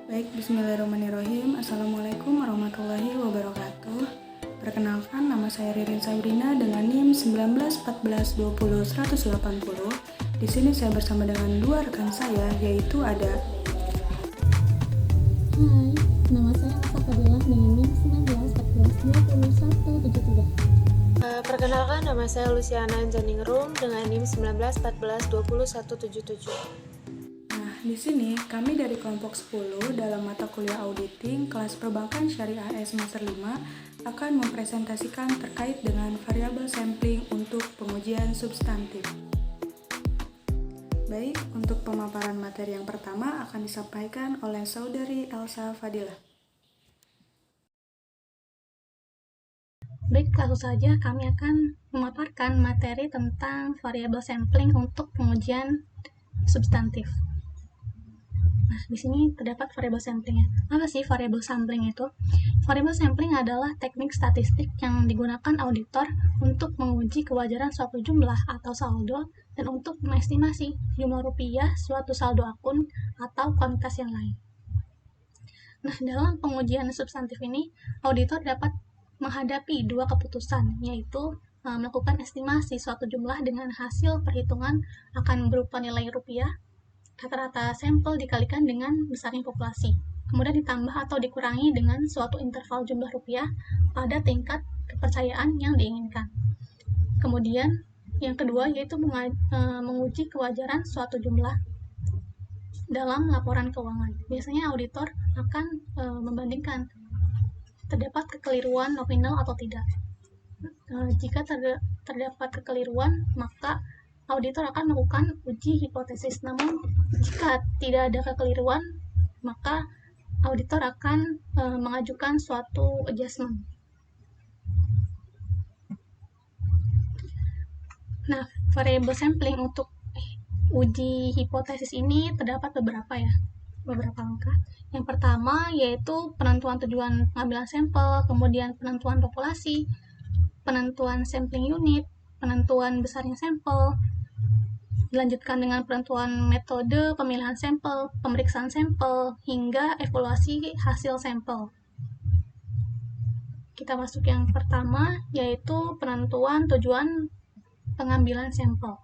Baik, bismillahirrahmanirrahim. Assalamualaikum warahmatullahi wabarakatuh. Perkenalkan, nama saya Ririn Sabrina dengan NIM 1914200180. Di sini saya bersama dengan dua rekan saya, yaitu ada Hai, nama saya Asa Fadilah dengan NIM 1914202173. Perkenalkan, nama saya Luciana Janingrum dengan NIM 1914202177. Nah, di sini kami dari kelompok 10 dalam mata kuliah auditing kelas perbankan syariah semester 5 akan mempresentasikan terkait dengan variabel sampling untuk pengujian substantif. Baik, untuk pemaparan materi yang pertama akan disampaikan oleh Saudari Elsa Fadilah. Baik, langsung saja kami akan memaparkan materi tentang variabel sampling untuk pengujian substantif. Nah, di sini terdapat variabel samplingnya. Apa sih variabel sampling itu? Variabel sampling adalah teknik statistik yang digunakan auditor untuk menguji kewajaran suatu jumlah atau saldo dan untuk mengestimasi jumlah rupiah suatu saldo akun atau kuantitas yang lain. Nah, dalam pengujian substantif ini, auditor dapat menghadapi dua keputusan, yaitu melakukan estimasi suatu jumlah dengan hasil perhitungan akan berupa nilai rupiah, rata-rata sampel dikalikan dengan besarnya populasi, kemudian ditambah atau dikurangi dengan suatu interval jumlah rupiah pada tingkat kepercayaan yang diinginkan. Kemudian, yang kedua yaitu menguji kewajaran suatu jumlah dalam laporan keuangan. Biasanya auditor akan membandingkan terdapat kekeliruan nominal atau tidak. Jika terdapat kekeliruan, maka auditor akan melakukan uji hipotesis. Namun, jika tidak ada kekeliruan, maka auditor akan mengajukan suatu adjustment. Nah, variabel sampling untuk uji hipotesis ini terdapat beberapa langkah. Yang pertama yaitu penentuan tujuan pengambilan sampel, kemudian penentuan populasi, penentuan sampling unit, penentuan besarnya sampel, dilanjutkan dengan penentuan metode pemilihan sampel, pemeriksaan sampel, hingga evaluasi hasil sampel. Kita masuk yang pertama, yaitu penentuan tujuan pengambilan sampel.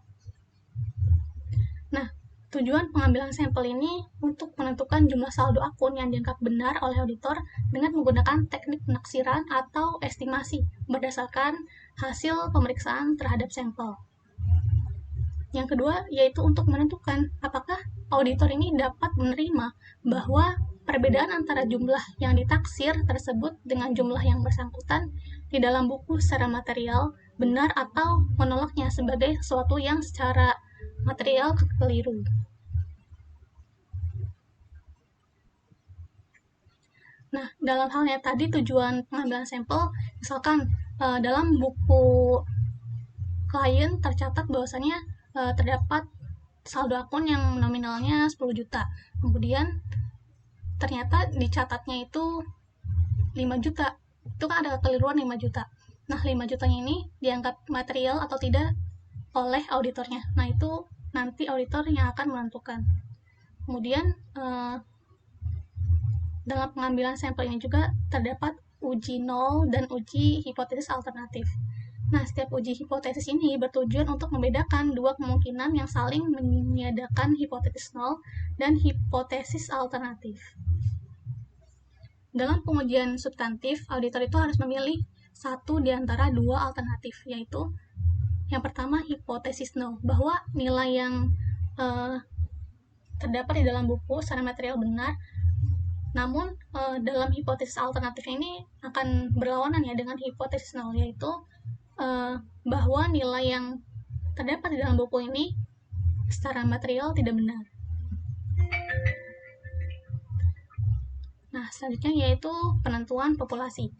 Nah, tujuan pengambilan sampel ini untuk menentukan jumlah saldo akun yang dianggap benar oleh auditor dengan menggunakan teknik penaksiran atau estimasi berdasarkan hasil pemeriksaan terhadap sampel. Yang kedua, yaitu untuk menentukan apakah auditor ini dapat menerima bahwa perbedaan antara jumlah yang ditaksir tersebut dengan jumlah yang bersangkutan di dalam buku secara material benar atau menolaknya sebagai sesuatu yang secara material keliru. Nah, dalam halnya tadi tujuan pengambilan sampel, misalkan dalam buku klien tercatat bahwasanya terdapat saldo akun yang nominalnya 10 juta. Kemudian ternyata dicatatnya itu 5 juta. Itu kan ada kekeliruan 5 juta. Nah, 5 jutanya ini dianggap material atau tidak oleh auditornya. Nah, itu nanti auditor yang akan menentukan. Kemudian dalam pengambilan sampel ini juga terdapat uji nol dan uji hipotesis alternatif. Nah, setiap uji hipotesis ini bertujuan untuk membedakan dua kemungkinan yang saling meniadakan hipotesis nol dan hipotesis alternatif. Dalam pengujian substantif, auditor itu harus memilih satu di antara dua alternatif, yaitu yang pertama hipotesis nol, bahwa nilai yang terdapat di dalam buku secara material benar, namun dalam hipotesis alternatif ini akan berlawanan dengan hipotesis nol, yaitu bahwa nilai yang terdapat di dalam buku ini secara material tidak benar. Nah, selanjutnya yaitu penentuan populasi.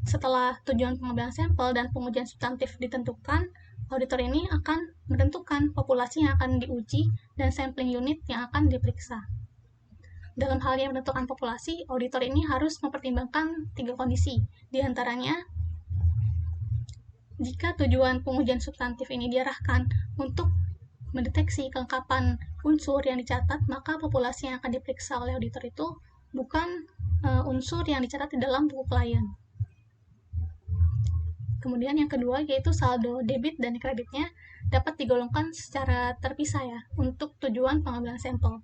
Setelah tujuan pengambilan sampel dan pengujian substantif ditentukan, auditor ini akan menentukan populasi yang akan diuji dan sampling unit yang akan diperiksa. Dalam hal yang menentukan populasi, auditor ini harus mempertimbangkan 3 kondisi. Di antaranya, jika tujuan pengujian substantif ini diarahkan untuk mendeteksi kelengkapan unsur yang dicatat, maka populasi yang akan diperiksa oleh auditor itu bukan unsur yang dicatat di dalam buku klien. Kemudian yang kedua yaitu saldo debit dan kreditnya dapat digolongkan secara terpisah ya untuk tujuan pengambilan sampel.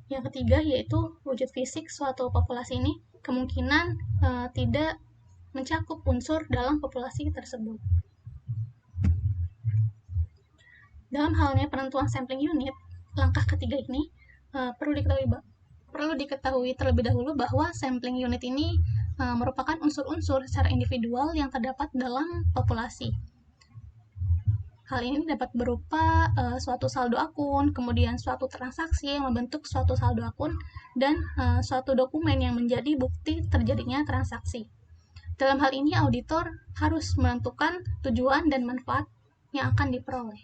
Yang ketiga yaitu wujud fisik suatu populasi ini kemungkinan tidak mencakup unsur dalam populasi tersebut. Dalam halnya penentuan sampling unit, langkah ketiga ini perlu diketahui terlebih dahulu bahwa sampling unit ini merupakan unsur-unsur secara individual yang terdapat dalam populasi. Hal ini dapat berupa suatu saldo akun, kemudian suatu transaksi yang membentuk suatu saldo akun, dan suatu dokumen yang menjadi bukti terjadinya transaksi. Dalam hal ini, auditor harus menentukan tujuan dan manfaat yang akan diperoleh.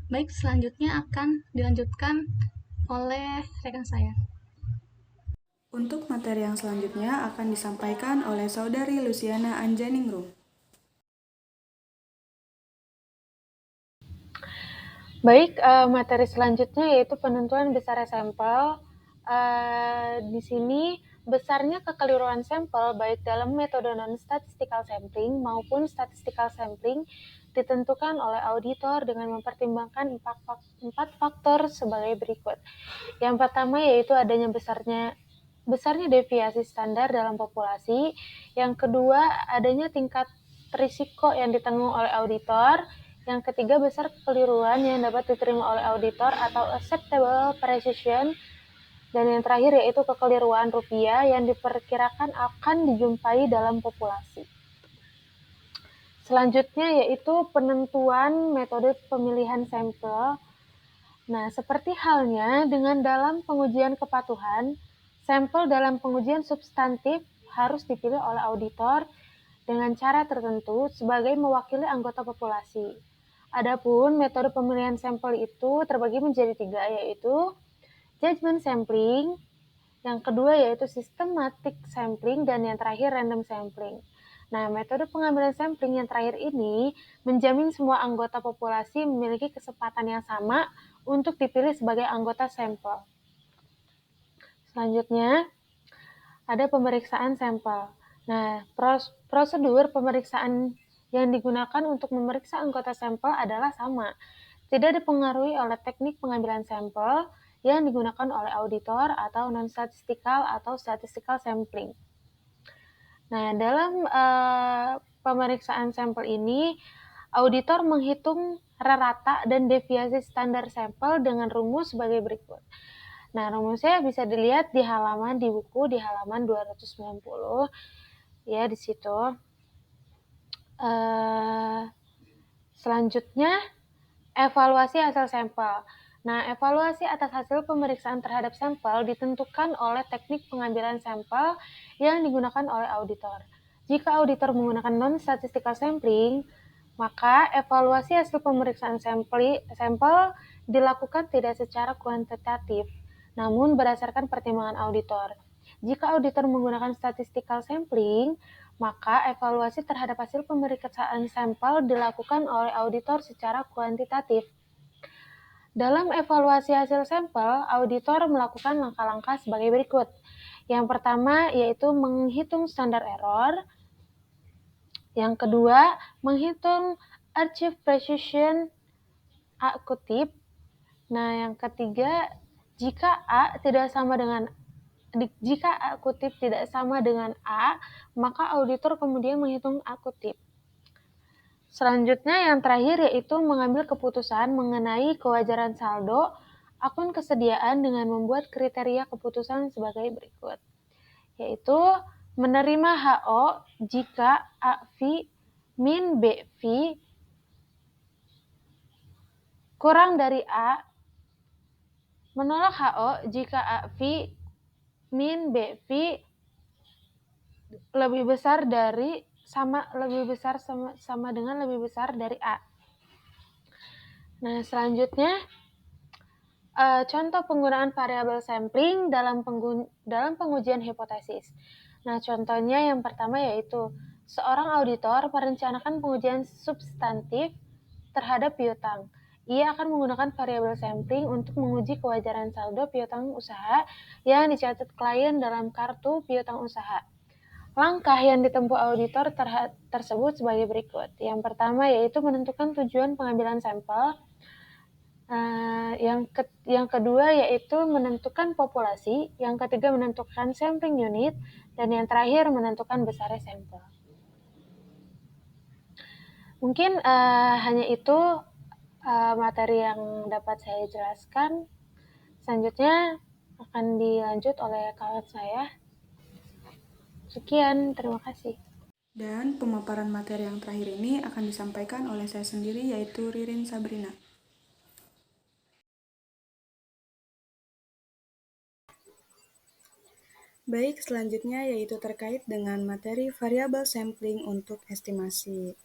Baik, selanjutnya akan dilanjutkan oleh rekan saya. Untuk materi yang selanjutnya akan disampaikan oleh Saudari Luciana Anjaningrum. Baik, materi selanjutnya yaitu penentuan besar sampel. Di sini besarnya kekeliruan sampel baik dalam metode non-statistical sampling maupun statistical sampling ditentukan oleh auditor dengan mempertimbangkan 4 faktor sebagai berikut. Yang pertama yaitu adanya besarnya deviasi standar dalam populasi. Yang kedua, adanya tingkat risiko yang ditanggung oleh auditor. Yang ketiga, besar kekeliruan yang dapat diterima oleh auditor atau acceptable precision. Dan yang terakhir yaitu kekeliruan rupiah yang diperkirakan akan dijumpai dalam populasi. Selanjutnya yaitu penentuan metode pemilihan sampel. Nah, seperti halnya dengan dalam pengujian kepatuhan, sampel dalam pengujian substantif harus dipilih oleh auditor dengan cara tertentu sebagai mewakili anggota populasi. Adapun metode pemilihan sampel itu terbagi menjadi 3, yaitu judgment sampling, yang kedua yaitu systematic sampling, dan yang terakhir random sampling. Nah, metode pengambilan sampling yang terakhir ini menjamin semua anggota populasi memiliki kesempatan yang sama untuk dipilih sebagai anggota sampel. Selanjutnya, ada pemeriksaan sampel. Nah, prosedur pemeriksaan yang digunakan untuk memeriksa anggota sampel adalah sama. Tidak dipengaruhi oleh teknik pengambilan sampel yang digunakan oleh auditor atau non-statistical atau statistical sampling. Nah, dalam pemeriksaan sampel ini, auditor menghitung rata dan deviasi standar sampel dengan rumus sebagai berikut. Nah, rumusnya bisa dilihat di buku di halaman 290 ya di situ. Selanjutnya, evaluasi hasil sampel. Nah, evaluasi atas hasil pemeriksaan terhadap sampel ditentukan oleh teknik pengambilan sampel yang digunakan oleh auditor. Jika auditor menggunakan non-statistical sampling, maka evaluasi hasil pemeriksaan sampel dilakukan tidak secara kuantitatif, namun berdasarkan pertimbangan auditor. Jika auditor menggunakan statistical sampling, maka evaluasi terhadap hasil pemeriksaan sampel dilakukan oleh auditor secara kuantitatif. Dalam evaluasi hasil sampel, auditor melakukan langkah-langkah sebagai berikut. Yang pertama yaitu menghitung standar error. Yang kedua, menghitung achieve precision A kutip. Nah, yang ketiga, jika A kutip tidak sama dengan A, maka auditor kemudian menghitung A kutip. Selanjutnya yang terakhir yaitu mengambil keputusan mengenai kewajaran saldo akun kesediaan dengan membuat kriteria keputusan sebagai berikut. Yaitu menerima HO jika AV min BV kurang dari A, menolak HO jika AV min BV lebih besar dari A. Nah, selanjutnya contoh penggunaan variabel sampling dalam pengujian hipotesis. Nah, contohnya yang pertama yaitu seorang auditor merencanakan pengujian substantif terhadap piutang. ia akan menggunakan variabel sampling untuk menguji kewajaran saldo piutang usaha yang dicatat klien dalam kartu piutang usaha. Langkah yang ditempuh auditor tersebut sebagai berikut. Yang pertama yaitu menentukan tujuan pengambilan sampel. Yang kedua yaitu menentukan populasi. Yang ketiga menentukan sampling unit. Dan yang terakhir menentukan besarnya sampel. Mungkin hanya itu materi yang dapat saya jelaskan. Selanjutnya akan dilanjut oleh kawan saya. Sekian, terima kasih. Dan pemaparan materi yang terakhir ini akan disampaikan oleh saya sendiri, yaitu Ririn Sabrina. Baik, selanjutnya yaitu terkait dengan materi variabel sampling untuk estimasi.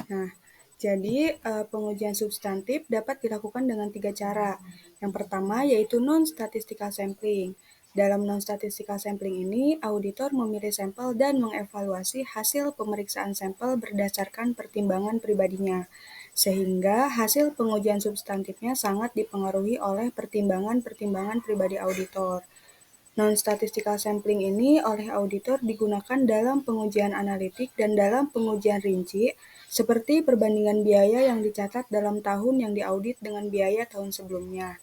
Nah, jadi pengujian substantif dapat dilakukan dengan 3 cara. Yang pertama yaitu non-statistical sampling. Dalam non-statistical sampling ini, auditor memilih sampel dan mengevaluasi hasil pemeriksaan sampel berdasarkan pertimbangan pribadinya, sehingga hasil pengujian substantifnya sangat dipengaruhi oleh pertimbangan-pertimbangan pribadi auditor. Non-statistical sampling ini oleh auditor digunakan dalam pengujian analitik dan dalam pengujian rinci, seperti perbandingan biaya yang dicatat dalam tahun yang diaudit dengan biaya tahun sebelumnya,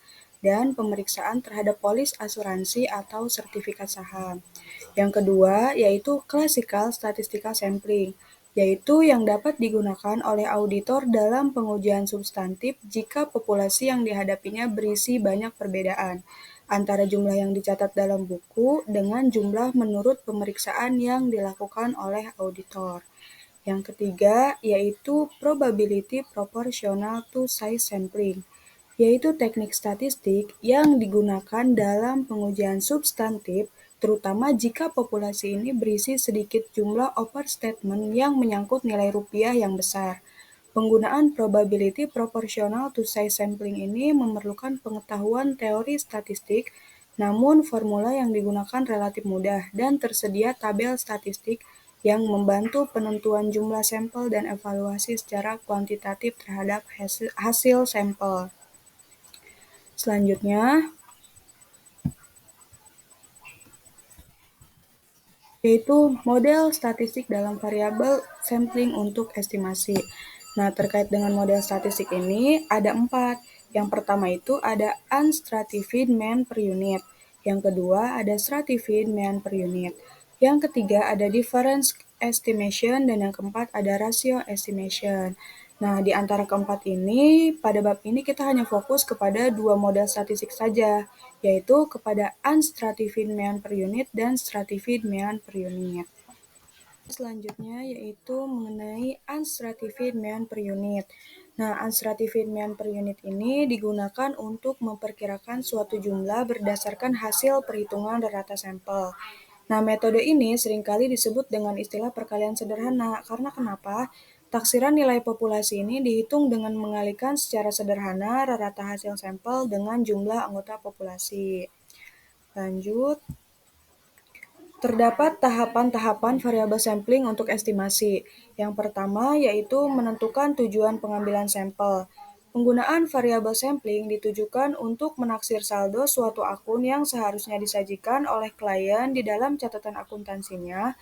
dan pemeriksaan terhadap polis asuransi atau sertifikat saham. Yang kedua yaitu classical statistical sampling, yaitu yang dapat digunakan oleh auditor dalam pengujian substantif jika populasi yang dihadapinya berisi banyak perbedaan antara jumlah yang dicatat dalam buku dengan jumlah menurut pemeriksaan yang dilakukan oleh auditor. Yang ketiga yaitu probability proportional to size sampling, yaitu teknik statistik yang digunakan dalam pengujian substantif, terutama jika populasi ini berisi sedikit jumlah overstatement yang menyangkut nilai rupiah yang besar. Penggunaan probability proportional to size sampling ini memerlukan pengetahuan teori statistik, namun formula yang digunakan relatif mudah dan tersedia tabel statistik yang membantu penentuan jumlah sampel dan evaluasi secara kuantitatif terhadap hasil sampel. Selanjutnya, yaitu model statistik dalam variabel sampling untuk estimasi. Nah, terkait dengan model statistik ini ada 4. Yang pertama itu ada unstratified mean per unit. Yang kedua ada stratified mean per unit. Yang ketiga ada difference estimation dan yang keempat ada ratio estimation. Nah, di antara keempat ini, pada bab ini kita hanya fokus kepada 2 model statistik saja, yaitu kepada unstratified mean per unit dan stratified mean per unit. Selanjutnya yaitu mengenai unstratified mean per unit. Nah, unstratified mean per unit ini digunakan untuk memperkirakan suatu jumlah berdasarkan hasil perhitungan rata sampel. Nah, metode ini seringkali disebut dengan istilah perkalian sederhana. Karena kenapa? Taksiran nilai populasi ini dihitung dengan mengalihkan secara sederhana rata hasil sampel dengan jumlah anggota populasi. Lanjut. Terdapat tahapan-tahapan variabel sampling untuk estimasi. Yang pertama yaitu menentukan tujuan pengambilan sampel. Penggunaan variabel sampling ditujukan untuk menaksir saldo suatu akun yang seharusnya disajikan oleh klien di dalam catatan akuntansinya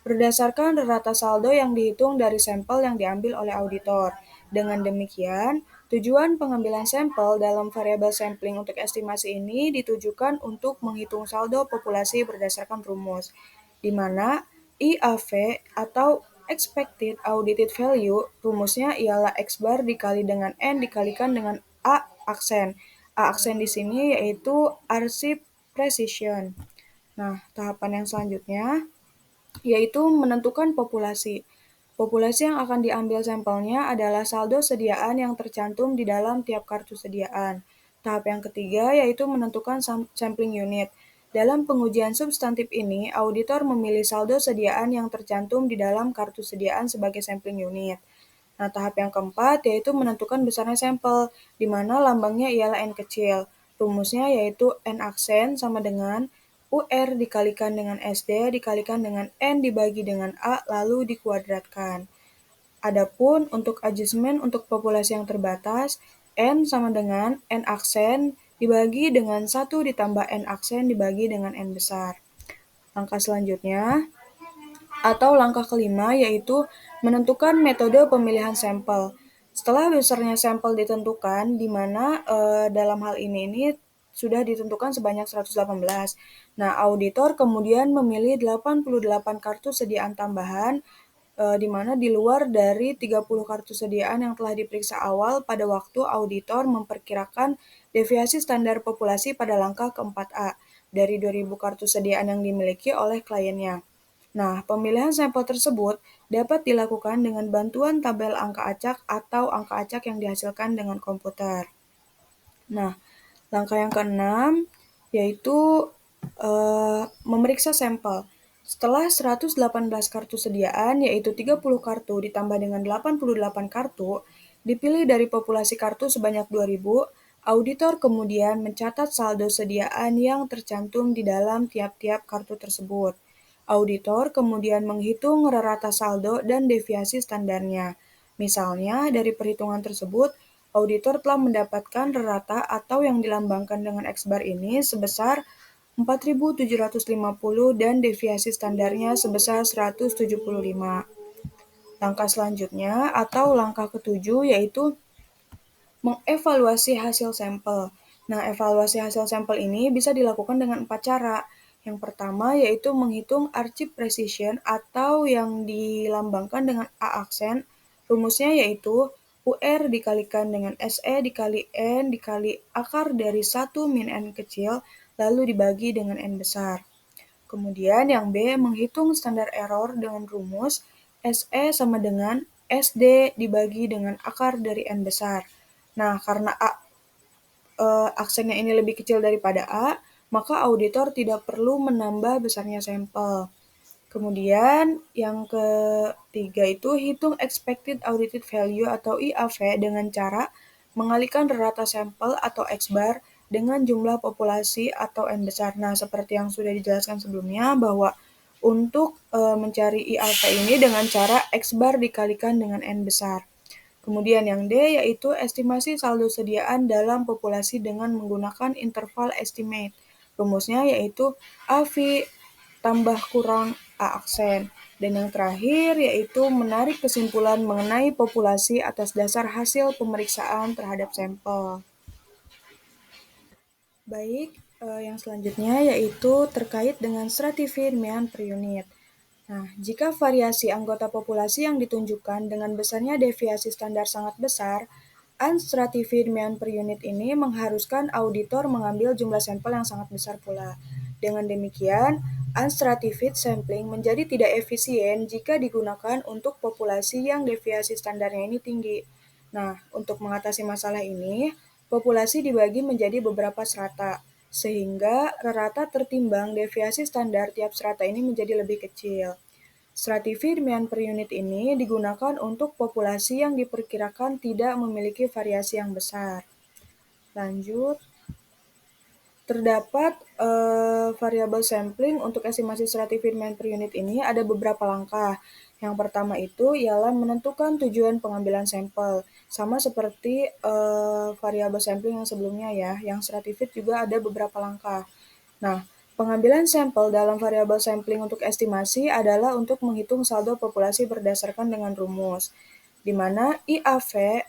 berdasarkan rata saldo yang dihitung dari sampel yang diambil oleh auditor. Dengan demikian, tujuan pengambilan sampel dalam variabel sampling untuk estimasi ini ditujukan untuk menghitung saldo populasi berdasarkan rumus, di mana IAV atau Expected Audited Value, rumusnya ialah X bar dikali dengan N dikalikan dengan A aksen. A aksen di sini yaitu arsip precision. Nah, tahapan yang selanjutnya yaitu menentukan populasi. Populasi yang akan diambil sampelnya adalah saldo sediaan yang tercantum di dalam tiap kartu sediaan. Tahap yang ketiga yaitu menentukan sampling unit. Dalam pengujian substantif ini, auditor memilih saldo sediaan yang tercantum di dalam kartu sediaan sebagai sampling unit. Nah, tahap yang keempat yaitu menentukan besarnya sampel, di mana lambangnya ialah N kecil. Rumusnya yaitu N aksen sama dengan UR dikalikan dengan SD dikalikan dengan N dibagi dengan A lalu dikuadratkan. Adapun untuk adjustment untuk populasi yang terbatas, N sama dengan N aksen dibagi dengan 1 ditambah N aksen dibagi dengan N besar. Langkah selanjutnya, atau langkah kelima, yaitu menentukan metode pemilihan sampel. Setelah besarnya sampel ditentukan, di mana dalam hal ini sudah ditentukan sebanyak 118. Nah, auditor kemudian memilih 88 kartu sediaan tambahan, di mana di luar dari 30 kartu sediaan yang telah diperiksa awal pada waktu auditor memperkirakan deviasi standar populasi pada langkah ke-4A dari 2000 kartu sediaan yang dimiliki oleh kliennya. Nah, pemilihan sampel tersebut dapat dilakukan dengan bantuan tabel angka acak atau angka acak yang dihasilkan dengan komputer. Nah, langkah yang keenam yaitu memeriksa sampel. Setelah 118 kartu sediaan, yaitu 30 kartu ditambah dengan 88 kartu, dipilih dari populasi kartu sebanyak 2000, auditor kemudian mencatat saldo sediaan yang tercantum di dalam tiap-tiap kartu tersebut. Auditor kemudian menghitung rata saldo dan deviasi standarnya. Misalnya, dari perhitungan tersebut, auditor telah mendapatkan rata atau yang dilambangkan dengan X bar ini sebesar 4.750 dan deviasi standarnya sebesar 175. Langkah selanjutnya atau langkah ketujuh yaitu mengevaluasi hasil sampel. Nah, evaluasi hasil sampel ini bisa dilakukan dengan 4 cara. Yang pertama yaitu menghitung archip precision atau yang dilambangkan dengan A aksen. Rumusnya yaitu UR dikalikan dengan SE dikali N dikali akar dari 1 min N kecil, lalu dibagi dengan N besar. Kemudian yang B, menghitung standar error dengan rumus SE sama dengan SD dibagi dengan akar dari N besar. Nah, karena aksennya ini lebih kecil daripada A, maka auditor tidak perlu menambah besarnya sampel. Kemudian yang ketiga itu hitung expected audited value atau IAV dengan cara mengalihkan rata sampel atau X bar dengan jumlah populasi atau N besar. Nah, seperti yang sudah dijelaskan sebelumnya bahwa untuk mencari IAV ini dengan cara X bar dikalikan dengan N besar. Kemudian yang D yaitu estimasi saldo sediaan dalam populasi dengan menggunakan interval estimate. Rumusnya yaitu AV tambah kurang A aksen. Dan yang terakhir yaitu menarik kesimpulan mengenai populasi atas dasar hasil pemeriksaan terhadap sampel. Baik, yang selanjutnya yaitu terkait dengan stratified mean per unit. Nah, jika variasi anggota populasi yang ditunjukkan dengan besarnya deviasi standar sangat besar, unstratified mean per unit ini mengharuskan auditor mengambil jumlah sampel yang sangat besar pula. Dengan demikian, unstratified sampling menjadi tidak efisien jika digunakan untuk populasi yang deviasi standarnya ini tinggi. Nah, untuk mengatasi masalah ini, populasi dibagi menjadi beberapa strata, sehingga rata tertimbang deviasi standar tiap strata ini menjadi lebih kecil. Stratified mean per unit ini digunakan untuk populasi yang diperkirakan tidak memiliki variasi yang besar. Lanjut, terdapat variabel sampling untuk estimasi stratified mean per unit ini ada beberapa langkah. Yang pertama itu ialah menentukan tujuan pengambilan sampel, sama seperti variabel sampling yang sebelumnya ya. Yang stratified juga ada beberapa langkah. Nah, pengambilan sampel dalam variabel sampling untuk estimasi adalah untuk menghitung saldo populasi berdasarkan dengan rumus, di mana IAV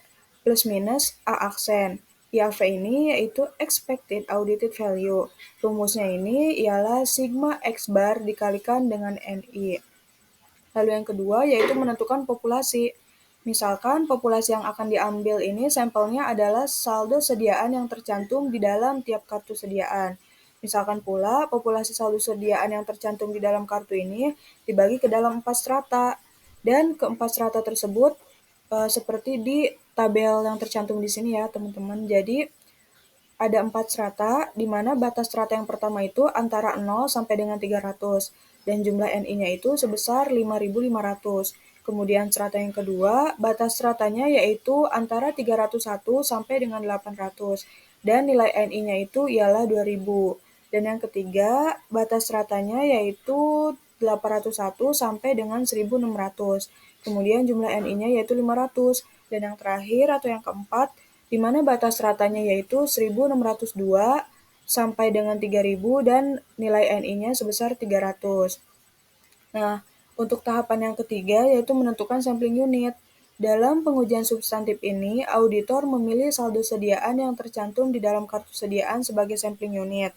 plus minus A aksen. IAV ini yaitu expected audited value. Rumusnya ini ialah sigma X bar dikalikan dengan NI. Lalu yang kedua yaitu menentukan populasi. Misalkan populasi yang akan diambil ini sampelnya adalah saldo sediaan yang tercantum di dalam tiap kartu sediaan. Misalkan pula populasi saldo sediaan yang tercantum di dalam kartu ini dibagi ke dalam 4 strata. Dan keempat strata tersebut seperti di tabel yang tercantum di sini ya teman-teman. Jadi ada 4 strata, di mana batas strata yang pertama itu antara 0 sampai dengan 300, dan jumlah NI-nya itu sebesar 5.500. Kemudian strata yang kedua, batas stratanya yaitu antara 301 sampai dengan 800, dan nilai NI-nya itu ialah 2000. Dan yang ketiga, batas stratanya yaitu 801 sampai dengan 1600. Kemudian jumlah NI-nya yaitu 500. Dan yang terakhir atau yang keempat, di mana batas ratanya yaitu 1602 sampai dengan 3000 dan nilai NI-nya sebesar 300. Nah, untuk tahapan yang ketiga yaitu menentukan sampling unit. Dalam pengujian substantif ini, auditor memilih saldo sediaan yang tercantum di dalam kartu sediaan sebagai sampling unit.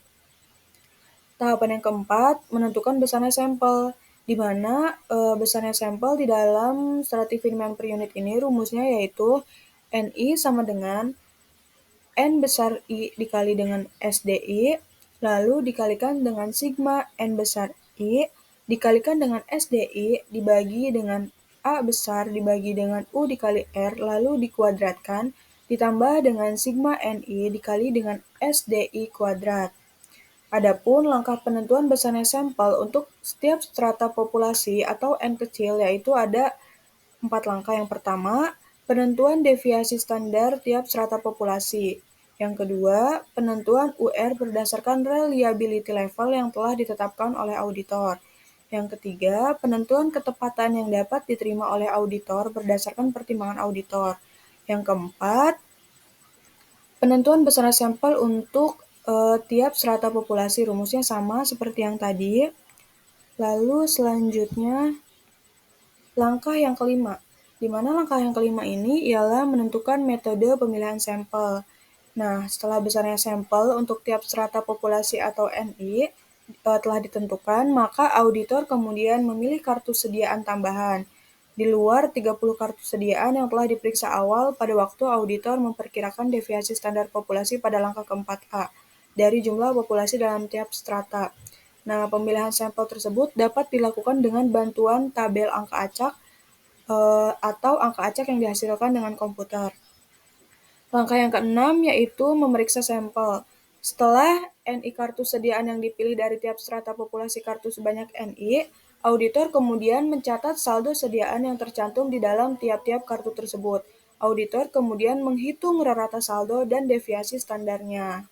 Tahapan yang keempat, menentukan besarnya sampel, di mana besarnya sampel di dalam stratifinement per unit ini rumusnya yaitu NI sama dengan N besar I dikali dengan SDI, lalu dikalikan dengan sigma N besar I, dikalikan dengan SDI, dibagi dengan A besar dibagi dengan U dikali R, lalu dikuadratkan, ditambah dengan sigma NI dikali dengan SDI kuadrat. Adapun langkah penentuan besarnya sampel untuk setiap strata populasi atau N kecil yaitu ada 4 langkah. Yang pertama, penentuan deviasi standar tiap strata populasi. Yang kedua, penentuan UR berdasarkan reliability level yang telah ditetapkan oleh auditor. Yang ketiga, penentuan ketepatan yang dapat diterima oleh auditor berdasarkan pertimbangan auditor. Yang keempat, penentuan besar sampel untuk tiap strata populasi, rumusnya sama seperti yang tadi. Lalu selanjutnya, langkah yang kelima. Di mana langkah yang kelima ini ialah menentukan metode pemilihan sampel. Nah, setelah besarnya sampel untuk tiap strata populasi atau NI telah ditentukan, maka auditor kemudian memilih kartu sediaan tambahan di luar 30 kartu sediaan yang telah diperiksa awal pada waktu auditor memperkirakan deviasi standar populasi pada langkah keempat A dari jumlah populasi dalam tiap strata. Nah, pemilihan sampel tersebut dapat dilakukan dengan bantuan tabel angka acak atau angka acak yang dihasilkan dengan komputer. Langkah yang keenam yaitu memeriksa sampel. Setelah NI kartu sediaan yang dipilih dari tiap strata populasi kartu sebanyak NI, auditor kemudian mencatat saldo sediaan yang tercantum di dalam tiap-tiap kartu tersebut. Auditor kemudian menghitung rata saldo dan deviasi standarnya.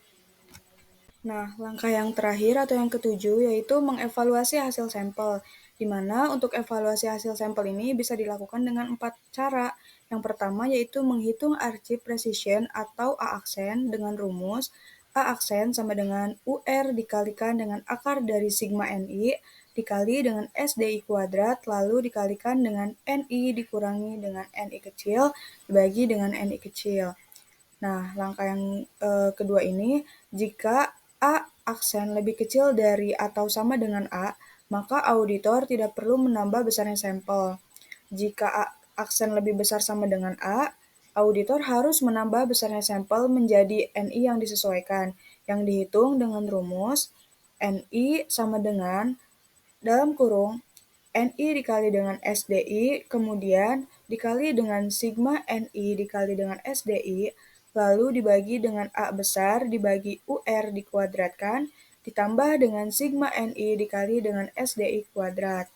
Nah, langkah yang terakhir atau yang ketujuh yaitu mengevaluasi hasil sampel, di mana untuk evaluasi hasil sampel ini bisa dilakukan dengan 4 cara. Yang pertama yaitu menghitung archi precision atau A aksen dengan rumus A aksen sama dengan UR dikalikan dengan akar dari sigma NI dikali dengan SDI kuadrat lalu dikalikan dengan NI dikurangi dengan NI kecil dibagi dengan NI kecil. Nah, langkah yang kedua ini, jika A aksen lebih kecil dari atau sama dengan A, maka auditor tidak perlu menambah besarnya sampel. Jika A aksen lebih besar sama dengan A, auditor harus menambah besarnya sampel menjadi NI yang disesuaikan, yang dihitung dengan rumus NI sama dengan, dalam kurung, NI dikali dengan SDI, kemudian dikali dengan sigma NI dikali dengan SDI, lalu dibagi dengan A besar dibagi UR dikuadratkan, ditambah dengan sigma NI dikali dengan SDI kuadrat.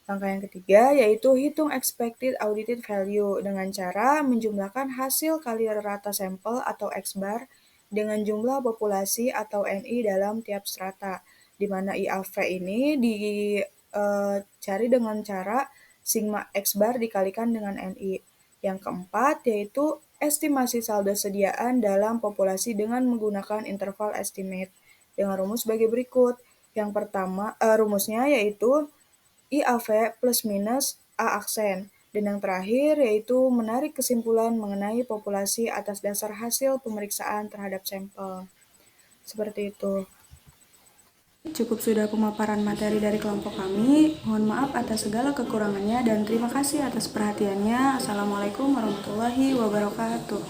Langkah yang ketiga yaitu hitung expected audited value dengan cara menjumlahkan hasil kali rata sampel atau X-bar dengan jumlah populasi atau NI dalam tiap strata, di mana IAV ini dicari dengan cara sigma X-bar dikalikan dengan NI. Yang keempat yaitu estimasi saldo sediaan dalam populasi dengan menggunakan interval estimate dengan rumus sebagai berikut. Yang pertama, rumusnya yaitu IAV plus minus A aksen. Dan yang terakhir yaitu menarik kesimpulan mengenai populasi atas dasar hasil pemeriksaan terhadap sampel. Seperti itu. Cukup sudah pemaparan materi dari kelompok kami. Mohon maaf atas segala kekurangannya dan terima kasih atas perhatiannya. Assalamualaikum warahmatullahi wabarakatuh.